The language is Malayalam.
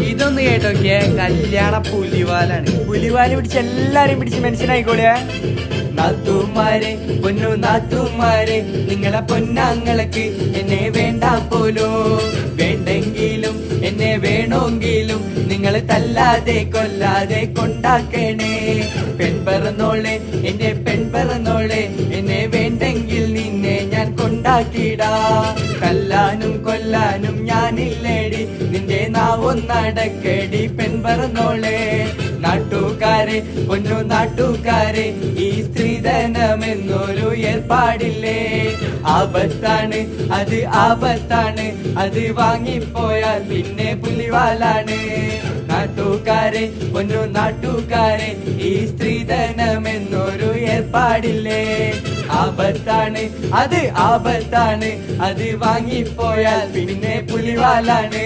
ഇതൊന്ന് കേട്ടോക്കിയേ, കല്യാണ പുലിവാലാണ്. പുലിവാല് പിടിച്ച് എല്ലാരും പിടിച്ച് മനുഷ്യനായിക്കോളിയാ. നാത്തുമാരെ പൊന്നു നാത്തുമാരെ, നിങ്ങളെ പൊന്നാങ്ങൾക്ക് എന്നെ വേണ്ട പോലോ. വേണ്ടെങ്കിലും എന്നെ വേണമെങ്കിലും നിങ്ങൾ തല്ലാതെ കൊല്ലാതെ കൊണ്ടാക്കണേ. പെൺപറന്നോളെ എന്നെ പെൺപറന്നോളെ, എന്നെ വേണ്ടെങ്കിൽ നിന്നെ ഞാൻ കൊണ്ടാക്കിടാ. കല്ലാനും കൊല്ലാനും ഞാനില്ലേടി, നിന്റെ നാവൊന്നടക്കടി പെൺപറന്നോളെ. നാട്ടുകാരെ പൊന്നു നാട്ടുകാരെ, ഈ സ്ത്രീധനമെന്നൊരു ഏർപ്പാടില്ലേ. ആപത്താണ് അത് ആപത്താണ്, അത് വാങ്ങിപ്പോയാൽ പിന്നെ പുലിവാലാണ്. നാട്ടുകാരെ പൊന്നു നാട്ടുകാരെ, ഈ സ്ത്രീധനമെന്നൊരു ഏർപ്പാടില്ലേ. ആപത്താണ് അത് ആപത്താണ്, അത് വാങ്ങിപ്പോയാൽ പിന്നെ പുലിവാലാണ്.